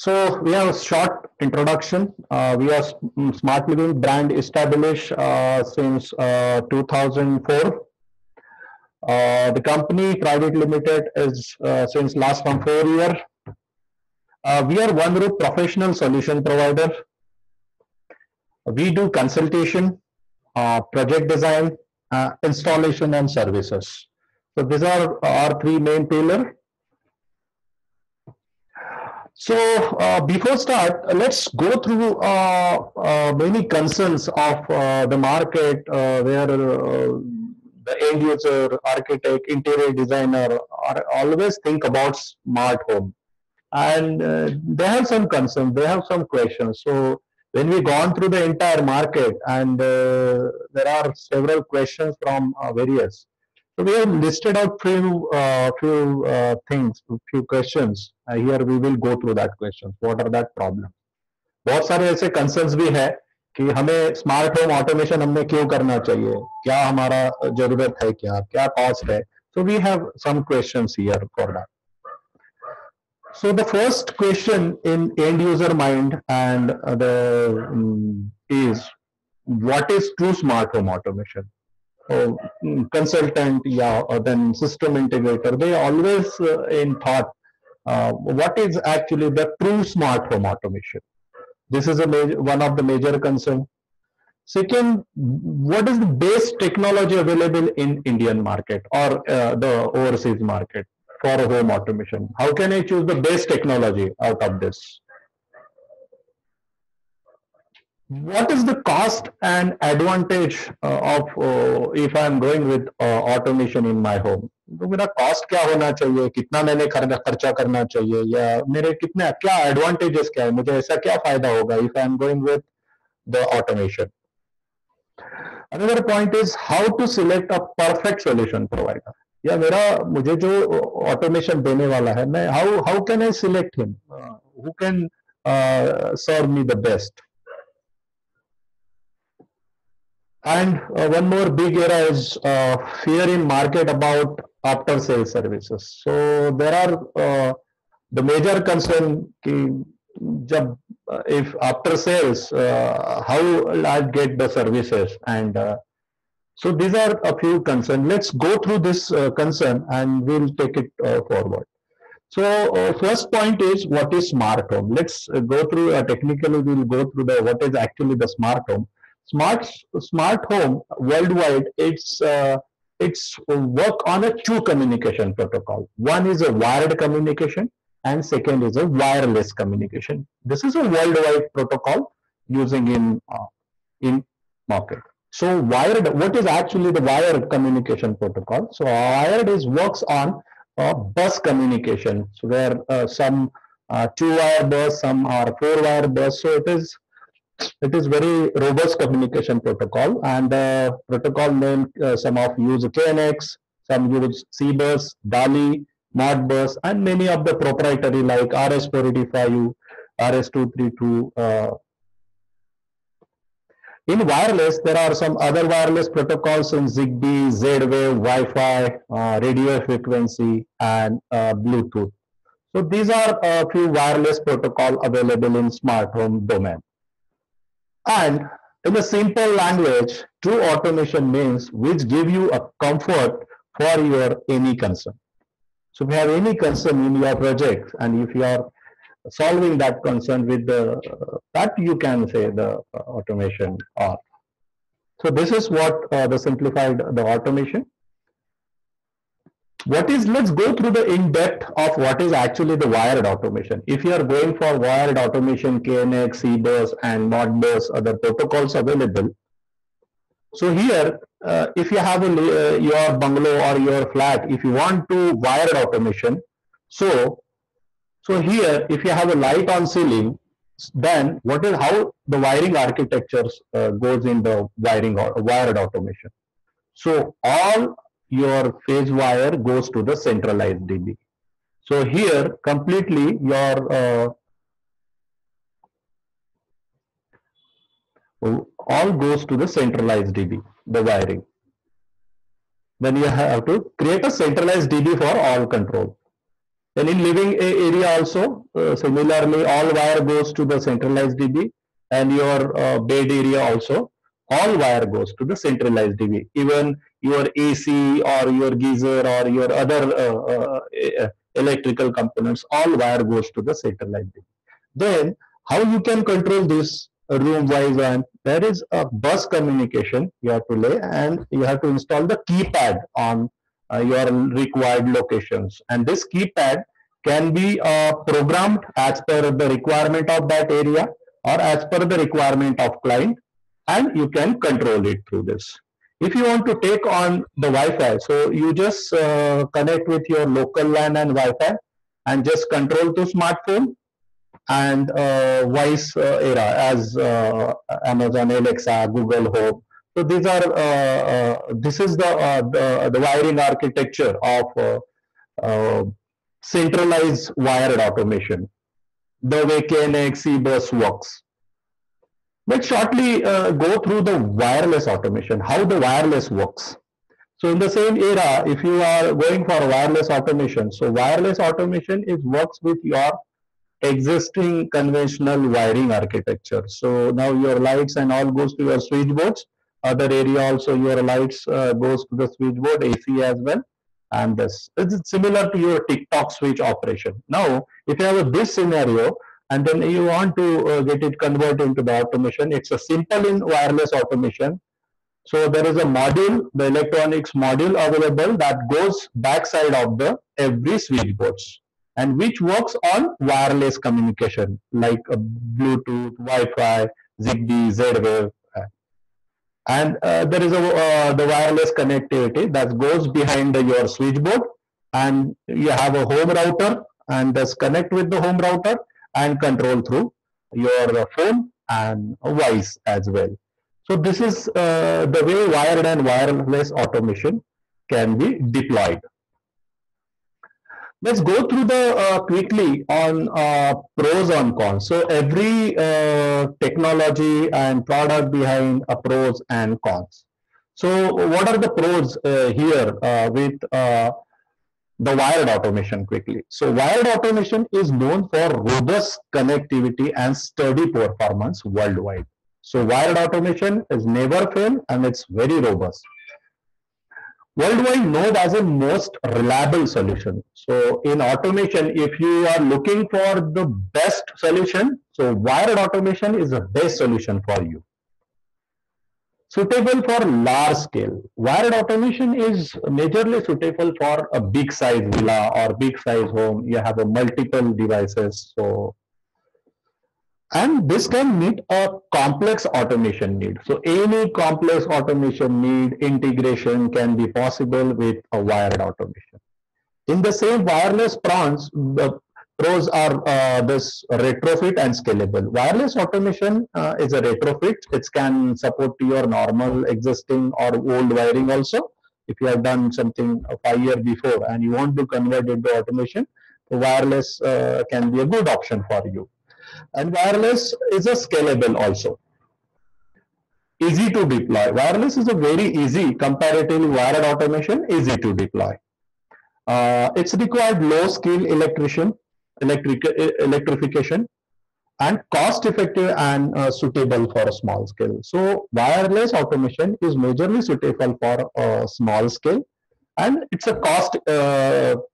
So we have a short introduction. We are Smart Living brand established since 2004. The company private limited is since last from 4 years. We are one group professional solution provider. We do consultation, project design, installation and services. So these are our three main pillars. So before start, let's go through many concerns of the market where the end user, architect, interior designer are always think about smart home, and they have some concerns, they have some questions. So when we gone through the entire market, and there are several questions from various. So we have listed out few things, few questions. Here we will go through that questions. What are that problem? बहुत सारे ऐसे concerns भी है कि हमें smart home automation हमने क्यों करना चाहिए, क्या हमारा जरूरत है, क्या कॉस्ट है. So we have some questions here for that. So the first question in end user mind and is what is true smart home automation? Consultant, yeah, or then system integrator, they always in thought what is actually the true smart home automation. This is one of the major concern. Second, what is the base technology available in Indian market or the overseas market for home automation? How can I choose the best technology out of this? What is the cost and advantage of if I am going with automation in my home? तो मेरा cost क्या होना चाहिए, कितना मैंने खर्चा करना चाहिए, या मेरे कितने क्या एडवांटेजेस क्या है, मुझे ऐसा क्या फायदा होगा if I am going with the automation. Another point is how to select a perfect solution provider. या मेरा मुझे जो ऑटोमेशन देने वाला है, मैं how can I select him? Who can serve me the best? And one more big area is fear in market about after sales services. So there are the major concern कि जब if after sales how will I get the services, and so these are a few concerns. Let's go through this concern and we'll take it forward. So first point is what is smart home. Let's go through technically we'll go through the what is actually the smart home. Smart home worldwide, it's work on a two communication protocol. One is a wired communication and second is a wireless communication. This is a worldwide protocol using in market. So wired, what is actually the wired communication protocol? So wired is works on bus communication, so where some 2-wire bus, some are 4-wire bus. So it is very robust communication protocol, and protocol name some of use KNX, some use CBus, DALI, Modbus, and many of the proprietary like RS485, RS232. In wireless, there are some other wireless protocols in ZigBee, Z-Wave, Wi-Fi, radio frequency, and Bluetooth. So these are a few wireless protocol available in smart home domain. And in a simple language, true automation means which give you a comfort for your any concern. So if you have any concern in your project, and if you are solving that concern with the that you can say the automation or. So this is what the simplified the automation. What is, let's go through the in-depth of what is actually the wired automation. If you are going for wired automation, KNX, CBus and Modbus, other protocols available. So here, if you have your bungalow or your flat, if you want to wired automation, so here, if you have a light on ceiling, then what is how the wiring architecture goes in the wired automation. So all your phase wire goes to the centralized DB. So here completely your all goes to the centralized DB, the wiring. Then you have to create a centralized DB for all control. Then in living area also, similarly, all wire goes to the centralized DB, and your bed area also, all wire goes to the centralized DB. Even your AC or your geyser or your other electrical components, all wire goes to the centralized DB. Then how you can control this room wise, and there is a bus communication you have to lay, and you have to install the keypad on your required locations, and this keypad can be programmed as per the requirement of that area or as per the requirement of client, and you can control it through this. If you want to take on the Wi-Fi, so you just connect with your local LAN and Wi-Fi and just control to smartphone and voice era as Amazon Alexa, Google Home. So these are this is the wiring architecture of uh, centralized wired automation, the way KNX bus works. Let's shortly go through the wireless automation, how the wireless works. So in the same era, if you are going for wireless automation, so wireless automation is works with your existing conventional wiring architecture. So now your lights and all goes to your switchboards. Other area also your lights goes to the switchboard, AC as well. And this is similar to your TikTok switch operation. Now, if you have this scenario and then you want to get it converted into the automation, it's a simple in wireless automation. So there is a module, the electronics module available that goes backside of the every switchboards, and which works on wireless communication like Bluetooth, Wi-Fi, Zigbee, Z-Wave, and there is the wireless connectivity that goes behind your switchboard, and you have a home router, and just connect with the home router and control through your phone and voice as well. So this is the way wired and wireless automation can be deployed. Let's go through the quickly on pros and cons. So every technology and product behind a pros and cons. So what are the pros here with the wired automation quickly? So wired automation is known for robust connectivity and steady performance worldwide. So wired automation is never fail and it's very robust. Worldwide known as a most reliable solution. So in automation, if you are looking for the best solution, so wired automation is the best solution for you. Suitable for large scale. Wired automation is majorly suitable for a big size villa or big size home. You have a multiple devices. So and this can meet a complex automation need. So any complex automation need integration can be possible with a wired automation. In the same wireless pros, the pros are this retrofit and scalable. Wireless automation is a retrofit. It can support your normal existing or old wiring also. If you have done something 5 years before and you want to convert it to automation, wireless can be a good option for you. And wireless is a scalable also. Easy to deploy. Wireless is a very easy, comparatively wired automation, easy to deploy. It's required low skill electrification and cost effective and suitable for a small scale. So wireless automation is majorly suitable for a small scale, and it's a cost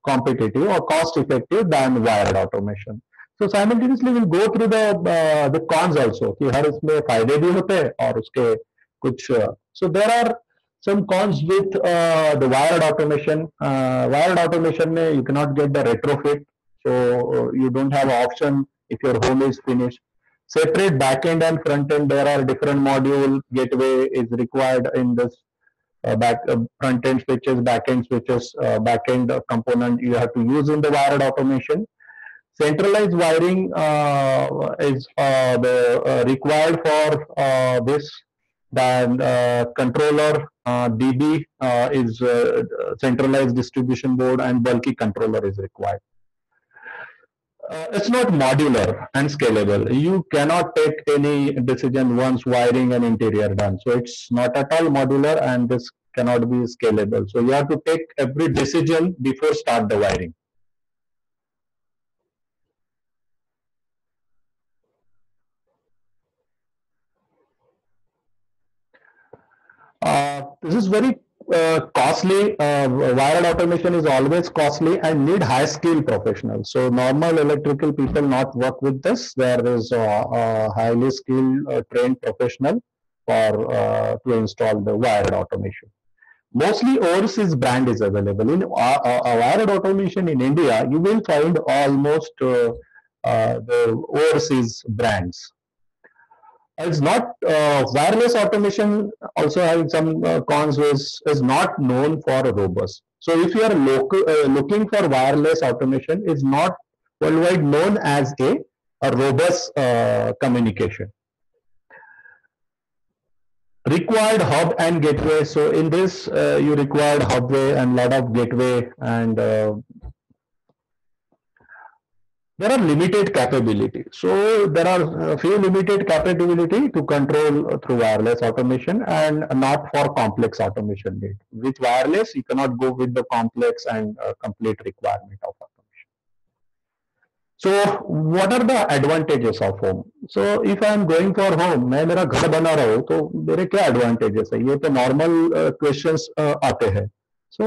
competitive or cost effective than wired automation. So simultaneously we'll go through the cons also कि हर इसमें फायदे भी होते हैं और उसके कुछ so there are some cons with the wired automation. Wired automation में you cannot get the retrofit, so you don't have an option if your home is finished. Separate backend and front end. There are different module gateway is required in this front end switches, back end switches, back end component you have to use in the wired automation. Centralized wiring is required for this. Then controller DB is centralized distribution board and bulky controller is required. It's not modular and scalable. You cannot take any decision once wiring and interior done. So it's not at all modular and this cannot be scalable. So you have to take every decision before start the wiring. This is very costly. Wired automation is always costly and need high skill professionals. So normal electrical people not work with this. There is a highly skilled trained professional for to install the wired automation. Mostly overseas brand is available. In wired automation in India, you will find almost the overseas brands. It's not wireless automation also having some cons is not known for robust. So if you are looking for wireless automation, is not worldwide known as a robust communication. Required hub and gateway. So in this, you required hubway and lot of gateway, and there are limited capability. So there are a few limited capability to control through wireless automation and not for complex automation need. With wireless, you cannot go with the complex and complete requirement of automation. So what are the advantages of home? So if I am going for home, मैं मेरा घर बना रहा हूँ तो मेरे क्या advantages है? ये तो normal questions आते हैं. So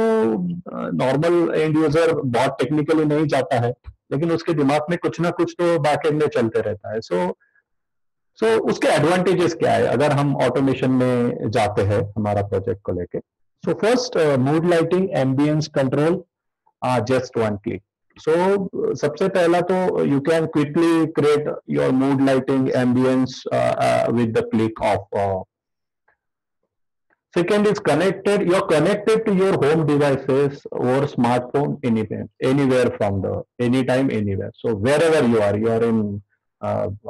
normal end user बहुत technically नहीं जाता है, लेकिन उसके दिमाग में कुछ ना कुछ तो बैकएंड में चलते रहता है. सो उसके एडवांटेजेस क्या है अगर हम ऑटोमेशन में जाते हैं हमारा प्रोजेक्ट को लेके. So first, mood lighting ambience control just one click. So सबसे पहला तो you can quickly create your mood lighting ambience with the click of. Second is connected. You're connected to your home devices or smartphone anywhere from the anytime, anywhere. So wherever you are in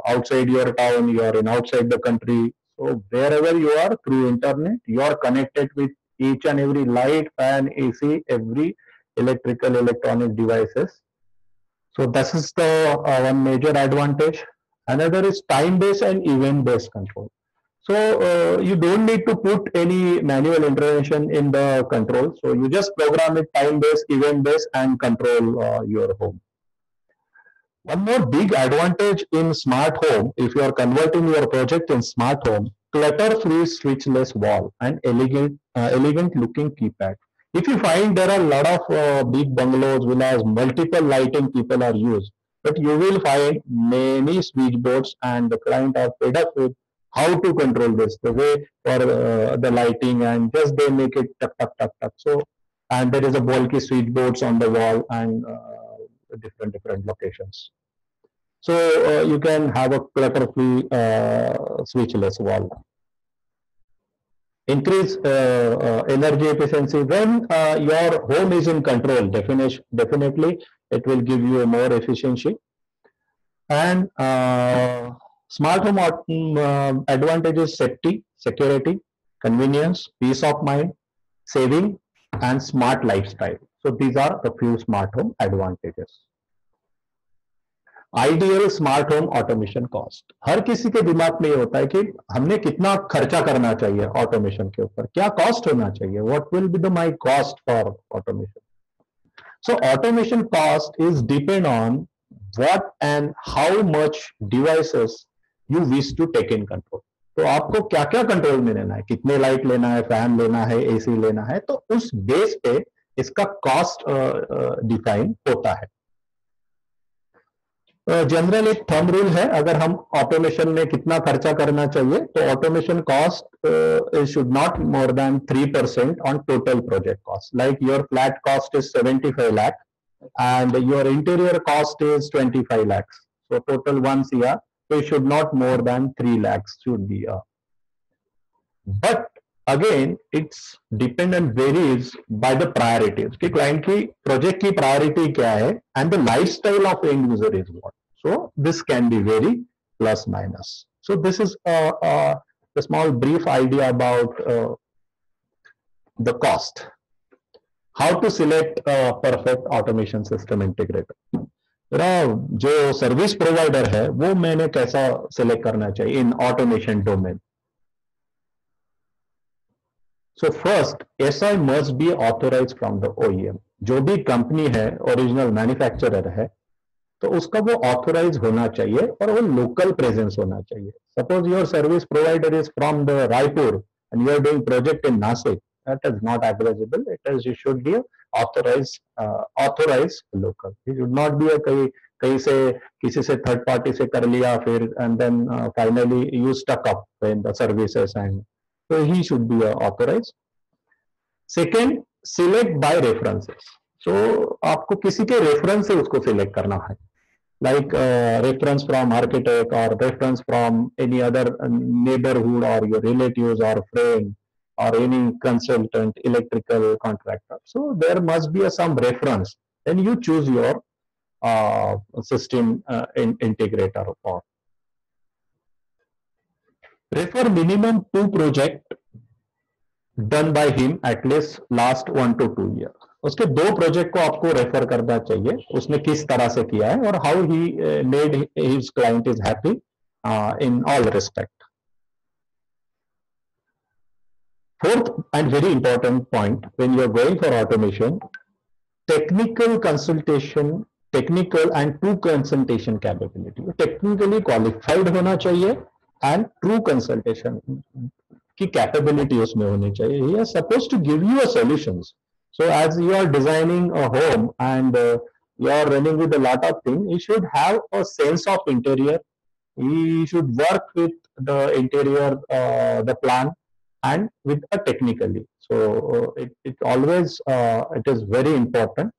outside your town, you are in outside the country. So wherever you are through internet, you are connected with each and every light, fan, AC, every electronic devices. So this is the one major advantage. Another is time-based and event-based control. So you don't need to put any manual intervention in the control. So you just program it time-based, event-based, and control your home. One more big advantage in smart home, if you are converting your project in smart home, clutter-free switchless wall and elegant looking keypad. If you find there are a lot of big bungalows, villas, multiple lighting people are used, but you will find many switchboards and the client are fed up with how to control this, the way for the lighting, and just they make it tuck, tuck, tuck, tuck. So, and there is a bulky switchboards on the wall and different locations. So you can have a clutter-free switchless wall. Increase energy efficiency. When your home is in control, definitely it will give you more efficiency. And smart home advantages: safety, security, convenience, peace of mind, saving, and smart lifestyle. So these are a few smart home advantages. Ideal smart home automation cost. हर किसी के दिमाग में ये होता है कि हमने कितना खर्चा करना चाहिए ऑटोमेशन के ऊपर, क्या कॉस्ट होना चाहिए, what will be the my cost for automation. So automation cost is depend on what and how much devices you wish to take in control. तो आपको क्या क्या कंट्रोल में लेना है, कितने लाइट लेना है, फैन लेना है, एसी लेना है, तो उस बेस पे इसका कॉस्ट डिफाइन होता है. जनरल एक थंब रूल है, अगर हम ऑटोमेशन में कितना खर्चा करना चाहिए, तो automation cost should not more than 3% on total project cost. Like your flat cost is 75 lakh and your interior cost is 25 lakhs. So total 1 CR, so it should not more than 3 lakhs should be. But again, it's dependent varies by the priorities. कि client की project की priority क्या है and the lifestyle of end user is what. So this can be very plus minus. So this is a small brief idea about the cost. How to select a perfect automation system integrator. मेरा जो service provider है वो मैंने कैसा select करना चाहिए in automation domain. So first, SI must be authorize from the OEM. जो भी कंपनी है, ओरिजिनल मैन्युफैक्चरर है, तो उसका वो ऑथोराइज होना चाहिए और वो लोकल प्रेजेंस होना चाहिए. Suppose your service provider is from the Raipur and you are doing project in Nasik, that is not advisable. It is, you should be authorized local. You should not be a कहीं से किसी से third party से कर लिया फिर, and then finally you stuck up in the services, and so he should be authorized. Second, select by references. So आपको किसी के reference से उसको select करना है, like reference from architect or reference from any other neighborhood or your relatives or friend or any consultant, electrical contractor. So there must be some reference. Then you choose your system integrator. Or refer minimum 2 projects done by him at least last 1 to 2 years. उसके 2 project को आपको refer करना चाहिए, उसने किस तरह से किया है और how he made his client is happy in all respect. Fourth and very important point when you are going for automation, technical consultation, technical and true consultation capability. Technically qualified होना चाहिए and true consultation की capability उसमें होनी चाहिए. He is supposed to give you a solutions. So as you are designing a home and you are running with a lot of things, you should have a sense of interior. He should work with the interior, the plan, and with a technically. So it always it is very important.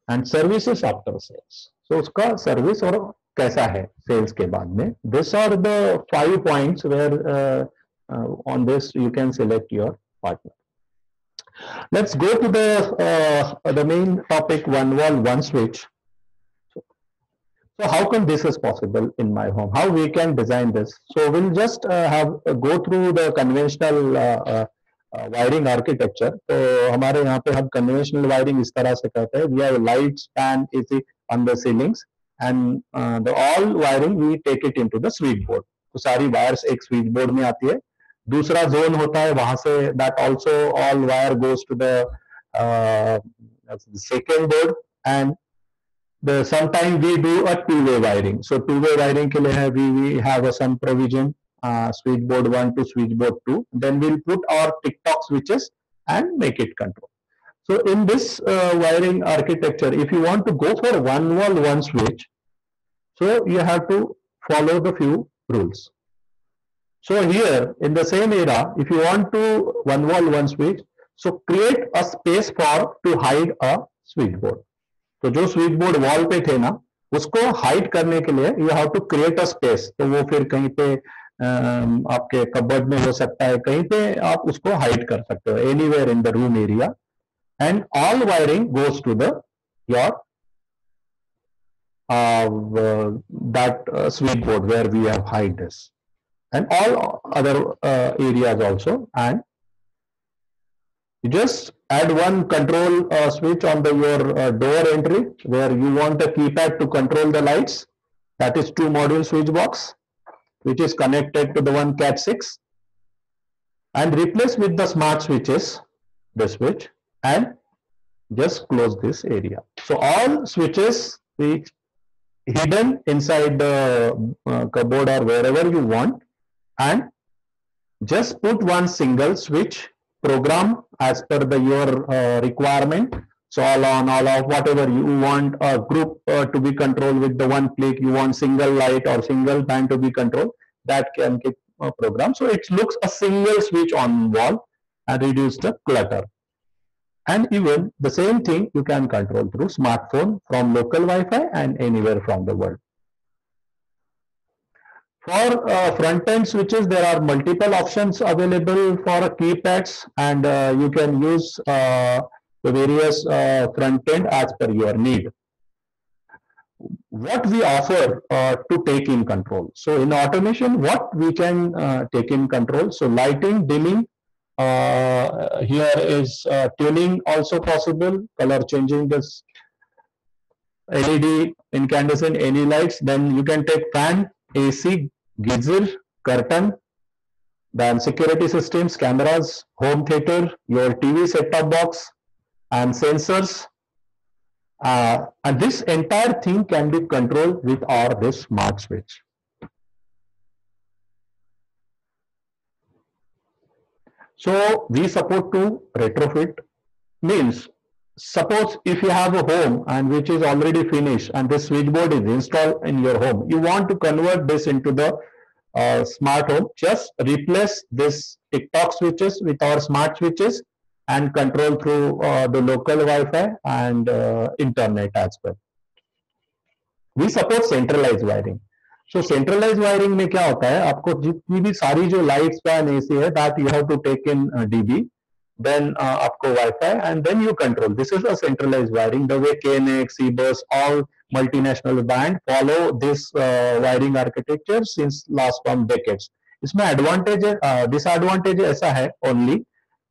And services after sales. So उसका service और कैसा है sales के बाद में. These are the 5 points where on this you can select your partner. Let's go to the main topic, one wall, one switch. So how come this is possible in my home? How we can design this? So we'll just go through the conventional wiring architecture. तो हमारे यहाँ पे हम conventional wiring इस तरह से करते हैं. We have lights, fan, AC on the ceilings, and the all wiring we take it into the switchboard. तो सारी wires एक switchboard में आती है. दूसरा zone होता है वहां से, that also all wire goes to the second board, and sometimes we do a two-way wiring. So two-way wiring के लिए है, we have some provision, switchboard 1 to switchboard 2. Then we'll put our TikTok switches and make it control. So in this wiring architecture, if you want to go for one wall, one switch, so you have to follow the few rules. So here in the same era, if you want to one wall, one switch, so create a space to hide a switchboard. तो जो switch board wall पे थे ना, उसको hide करने के लिए you have to create a space. तो वो फिर कहीं पे आपके कबर्ड में हो सकता है, कहीं पे आप उसको हाइड कर सकते हो, anywhere in the room area. And all wiring goes to the your that switchboard where we have hide this, and all other areas also. And you just add one control switch on your door entry where you want a keypad to control the lights. That is 2 module switch box which is connected to the one Cat 6, and replace with the smart switches the switch, and just close this area. So all switches which hidden inside the cupboard or wherever you want, and just put one single switch, program as per your requirement. So all on, all off, whatever you want a group to be controlled with the one click. You want single light or single fan to be controlled, that can get program. So it looks a single switch on wall and reduce the clutter. And even the same thing you can control through smartphone from local Wi-Fi and anywhere from the world. For front-end switches, there are multiple options available for keypads, and you can use the various front-end as per your need. What we offer to take in control. So in automation, what we can take in control. So lighting, dimming, here is tuning also possible, color changing this LED, incandescent, any lights. Then you can take fan, AC, geyser, curtain, then security systems, cameras, home theater, your TV set-top box, and sensors. And this entire thing can be controlled with this smart switch. So we support to retrofit. Means, suppose if you have a home and which is already finished and the switchboard is installed in your home, you want to convert this into the smart home. Just replace this TikTok switches with our smart switches and control through the local Wi-Fi and internet as well. We support centralized wiring. So centralized wiring में क्या होता है, आपको जितनी भी सारी जो lights fan AC है, that you have to take in DB, then आपको Wi-Fi and then you control. This is a centralized wiring. The way KNX, CBus, all multinational band follow this wiring architecture since last one decades. इसमें advantage है, disadvantage ऐसा है only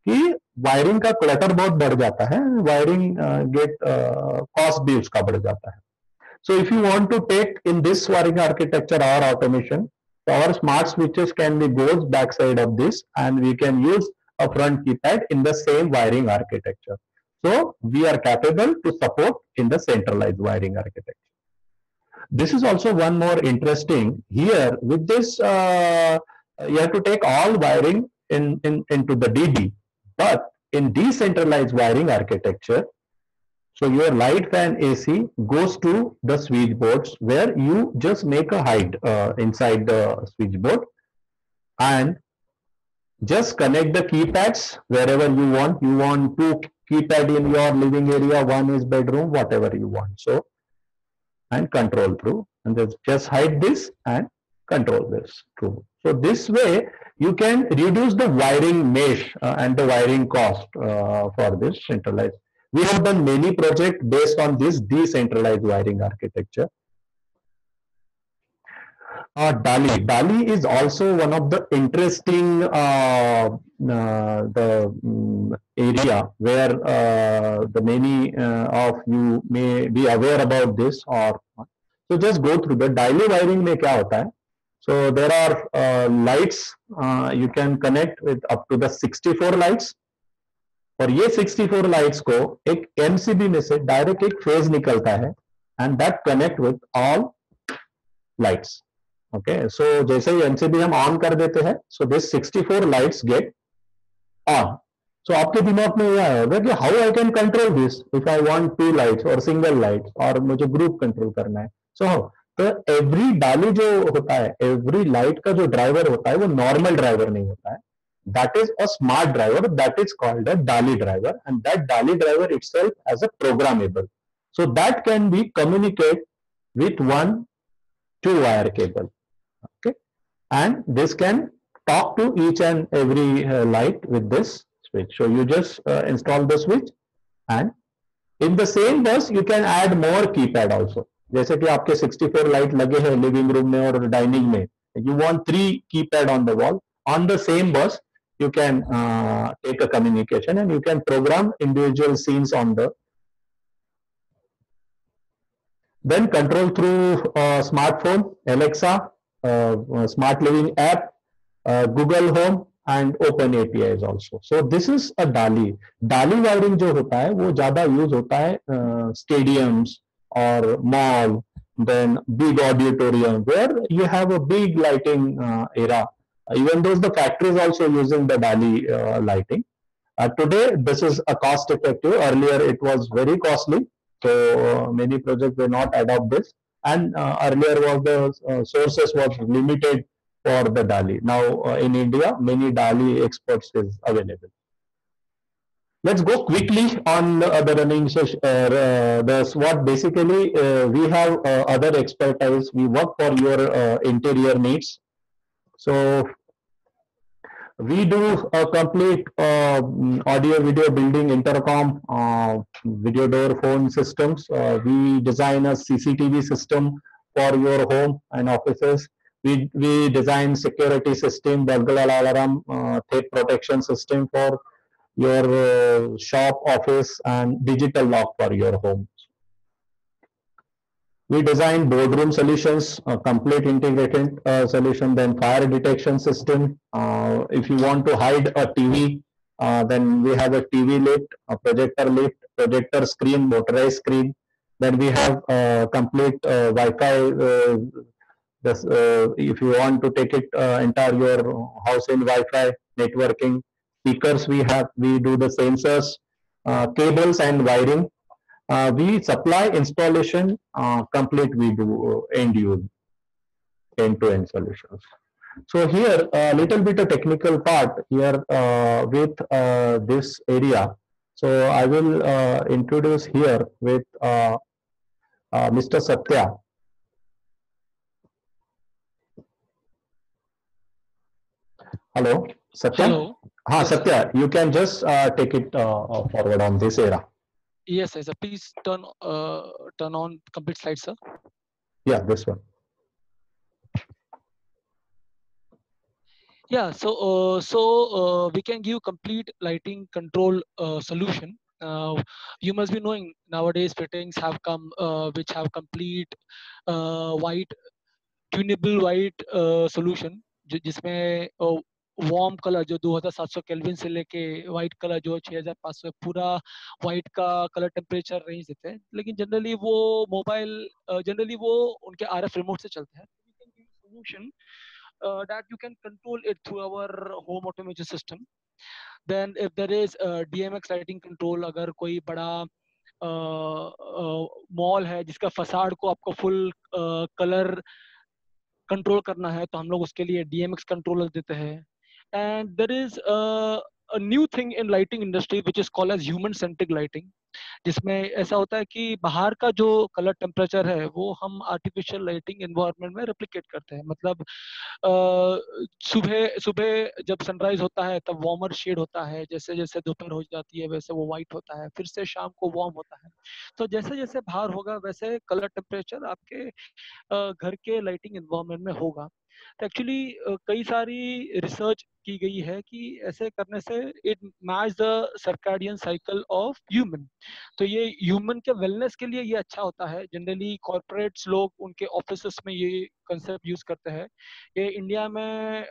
कि wiring का clutter बहुत बढ़ जाता है, वायरिंग गेट कॉस्ट भी उसका बढ़ जाता है. So if you want to take in this wiring architecture or automation, our smart switches can be goes backside of this and we can use a front keypad in the same wiring architecture. So we are capable to support in the centralized wiring architecture. This is also one more interesting here with this, you have to take all wiring into the DB, but in decentralized wiring architecture, so your light fan AC goes to the switchboards where you just make a hide inside the switchboard and just connect the keypads wherever you want. You want two keypad in your living area, one is bedroom, whatever you want. So, and control through and just hide this and control this through. So this way you can reduce the wiring mesh and the wiring cost for this centralized. We have done many projects based on this decentralized wiring architecture. DALI is also one of the interesting area where the many of you may be aware about this or not. So just go through the DALI wiring में क्या होता है. So there are lights you can connect with up to the 64 lights. और ये 64 lights को एक MCB में से डायरेक्ट एक फेज निकलता है and that connect with all lights. Okay, so जैसे ही एमसीबी हम ऑन कर देते हैं, so this 64 lights get on. So आपके दिमाग में यह आएगा कि how I can control this if I want 2 lights और सिंगल लाइट्स और मुझे ग्रुप कंट्रोल करना है. सो तो एवरी डाली जो होता है, एवरी लाइट का जो ड्राइवर होता है वो नॉर्मल ड्राइवर नहीं होता है. That is a smart driver that is called a DALI driver, and that DALI driver itself as a programmable. So that can be communicate with one 2-wire cable. Okay, and this can talk to each and every light with this switch. So you just install the switch, and in the same bus you can add more keypad also. जैसे कि आपके 64 light लगे हैं living room में और dining में, you want 3 keypad on the wall. On the same bus you can take a communication and you can program individual scenes on the, then control through smartphone, Alexa, smart living app, Google Home and Open APIs also. So this is a DALI. DALI wiring जो होता है वो ज़्यादा use होता है stadiums or mall, then big auditorium where you have a big lighting era. Even though the factory is also using the DALI lighting. Today, this is a cost effective. Earlier, it was very costly. So many projects will not adopt this. And earlier was the sources was limited for the DALI. Now in India, many DALI experts is available. Let's go quickly on the running session. What basically we have other expertise. We work for your interior needs. So we do a complete audio video building, intercom, video door phone systems. We design a CCTV system for your home and offices. We design security system, burglar alarm, theft protection system for your shop, office, and digital lock for your home. We design boardroom solutions, complete integrated solution, then fire detection system. If you want to hide a TV, then we have a TV lift, a projector screen, motorized screen. Then we have complete Wi-Fi. If you want to take it entire your house in Wi-Fi networking, speakers we have, we do the sensors, cables and wiring. We supply installation, complete we do end use, end-to-end solutions. So here, a little bit of technical part here with this area. So I will introduce here with Mr. Satya. Hello, Satya. Hello. Yes, Yes, sir. Satya, you can just take it forward on this era. Yes, sir. Please turn on complete slide, sir. Yeah, this one. Yeah. We can give complete lighting control solution. You must be knowing nowadays fittings have come which have complete white tunable white solution जिसमें warm colour जो 2700 kelvin से लेके white colour जो 6500 पूरा white का colour temperature range देते हैं लेकिन जनरली वो उनके आरएफ रिमोट से चलते हैं solution that you can control it through our home automation system. Then if there is DMX lighting control, अगर कोई बड़ा मॉल है जिसका फसाड को आपको फुल कलर कंट्रोल करना है तो हम लोग उसके लिए DMX कंट्रोलर देते हैं and there is a new thing in lighting industry which is called as human centric lighting जिसमें ऐसा होता है कि बाहर का जो कलर टेम्परेचर है वो हम आर्टिफिशियल लाइटिंग एनवायरनमेंट में रेप्लिकेट करते हैं मतलब सुबह सुबह जब सनराइज होता है तब वार्मर शेड होता है जैसे जैसे दोपहर हो जाती है वैसे वो वाइट होता है फिर से शाम को वार्म होता है तो जैसे जैसे बाहर होगा वैसे कलर टेम्परेचर आपके घर के लाइटिंग एनवायरनमेंट में होगा तो एक्चुअली कई सारी रिसर्च की गई है कि ऐसे करने से it match the circadian cycle of human तो ये ह्यूमन के वेलनेस के लिए ये अच्छा होता है जनरली कॉर्पोरेट्स लोग उनके ऑफिस में ये कंसेप्ट यूज करते हैं ये इंडिया में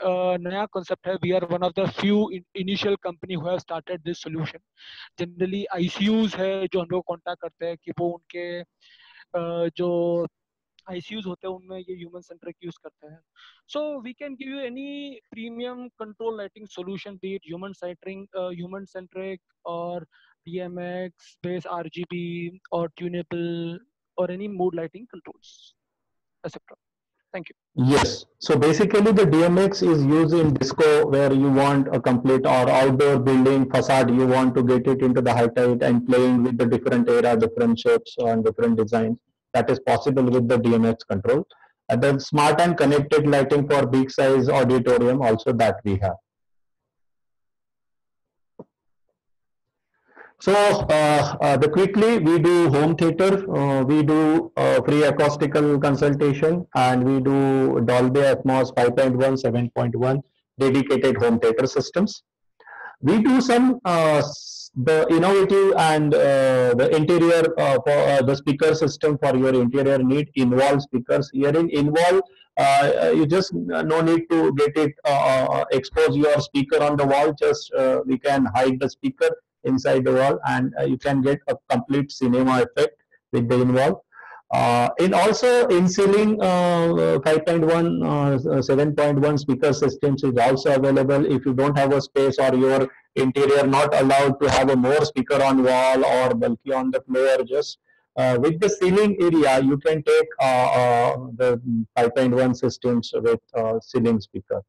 नया कंसेप्ट है we are one of the few initial company who have started this solution generally ICUs है जो हम लोग कांटेक्ट करते हैं कि वो उनके जो ICUs होते हैं उनमें ये ह्यूमन सेंट्रिक यूज करते हैं so we can give you any premium control lighting solution be it human centric और DMX बेस RGB और tunable or any mood lighting controls etc. Thank you. Yes. So basically, the DMX is used in disco where you want a complete or outdoor building facade. You want to get it into the high tide and playing with the different era, different shapes and different designs. That is possible with the DMX control. And then smart and connected lighting for big size auditorium also that we have. So the quickly we do home theater, we do free acoustical consultation, and we do Dolby Atmos 5.1, 7.1 dedicated home theater systems. We do some the innovative and the interior for the speaker system for your interior need involve speakers. Here in involve, you just no need to get it expose your speaker on the wall. Just we can hide the speaker inside the wall, and you can get a complete cinema effect with the involve. In also in ceiling 5.1 7.1 speaker systems is also available if you don't have a space or your interior not allowed to have a more speaker on wall or bulky on the floor just with the ceiling area you can take the 5.1 systems with ceiling speaker.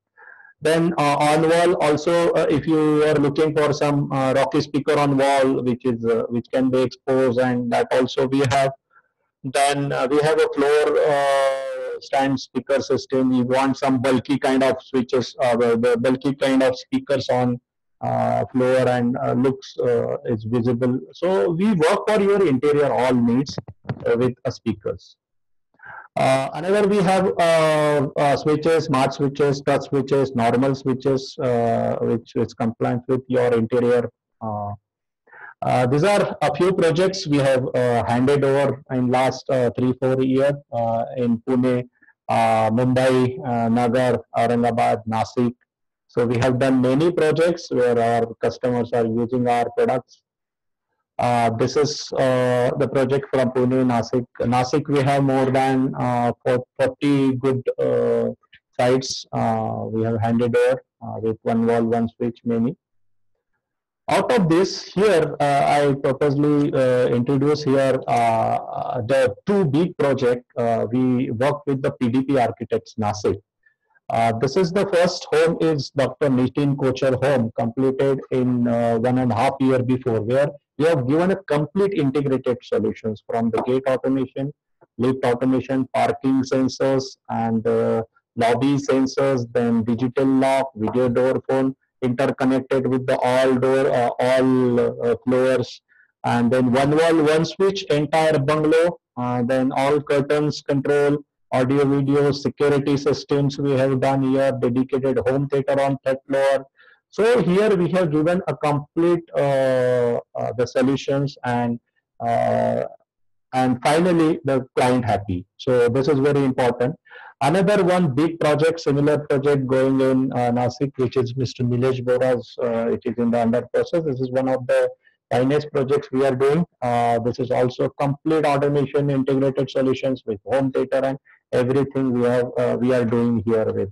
Then on wall also, if you are looking for some rocky speaker on wall, which can be exposed, and that also we have. Then we have a floor stand speaker system. You want some bulky kind of switches, the bulky kind of speakers on floor and looks is visible. So we work for your interior all needs with speakers. Another we have switches, smart switches, touch switches, normal switches, which is compliant with your interior. These are a few projects we have handed over in last 3-4 years in Pune, Mumbai, Nagar, Aurangabad, Nasik. So we have done many projects where our customers are using our products. This is the project from Pune, Nasik. Nasik, we have more than 40 good sites we have handed over with one wall, one switch, many. Out of this, here I purposely introduce here the two big project. We work with the PDP Architects Nasik. This is the first home is Dr. Nitin Kochar home completed in 1.5 years before, where we have given a complete integrated solutions from the gate automation, lift automation, parking sensors, and lobby sensors, then digital lock, video door phone interconnected with the all door, all floors, and then one wall, one switch, entire bungalow, then all curtains control, audio video security systems we have done here, dedicated home theater on third floor. So here we have given a complete the solutions, uh, and finally the client happy. So this is very important. Another one big project, similar project going in Nasik, which is Mr. Nilesh Bora's, it is in the under process. This is one of the finest projects we are doing. This is also complete automation integrated solutions with home theater and everything we are doing here with.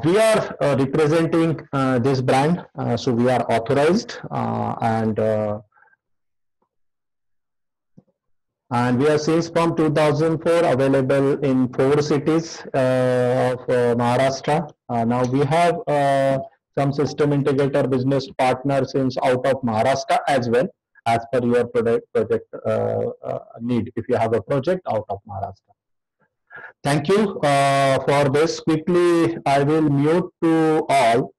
We are representing this brand, so we are authorized and we are since from 2004 available in 4 cities of Maharashtra. Now we have some system integrator business partners since out of Maharashtra as well, as per your project need. If you have a project out of Maharashtra. Thank you for this. Quickly, I will mute to all.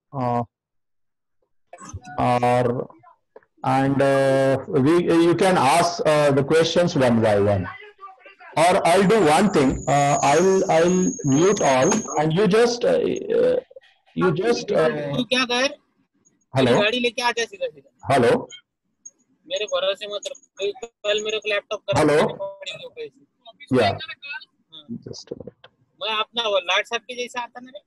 And you can ask the questions one by one, or I'll do one thing. I'll mute all, and you just तू क्या कर hello गाड़ी लेके आ जा सीधा सीधा hello मेरे भरोसे मत रख कल मेरे को लैपटॉप कर Hello? पैसे yeah just a minute. मैं अपना वो लाट साहब के जैसा आता ना रे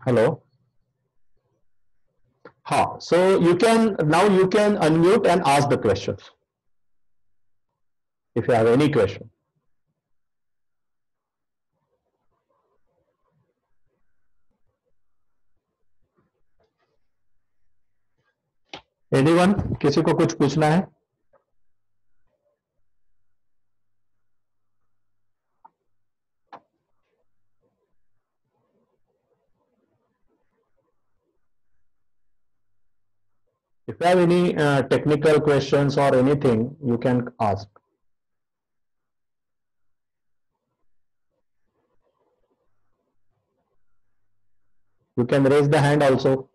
Hello. So you can unmute and ask the questions if you have any question. Anyone? किसी को कुछ पूछना है? If you have any technical questions or anything, you can ask. You can raise the hand also.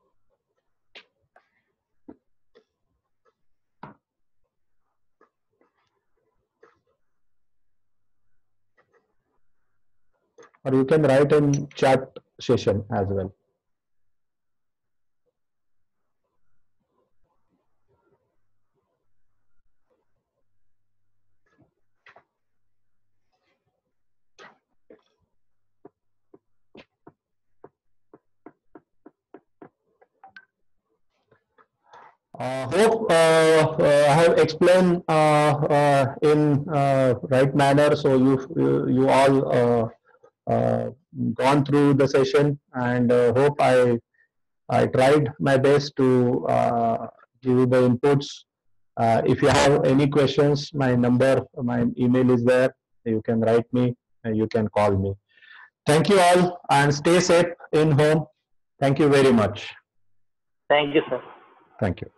Or you can write in chat session as well. Hope I have explained in right manner, so you all gone through the session, and hope I tried my best to give you the inputs. If you have any questions, my number, my email is there. You can write me and you can call me. Thank you all, and stay safe in home. Thank you very much. Thank you, sir. Thank you.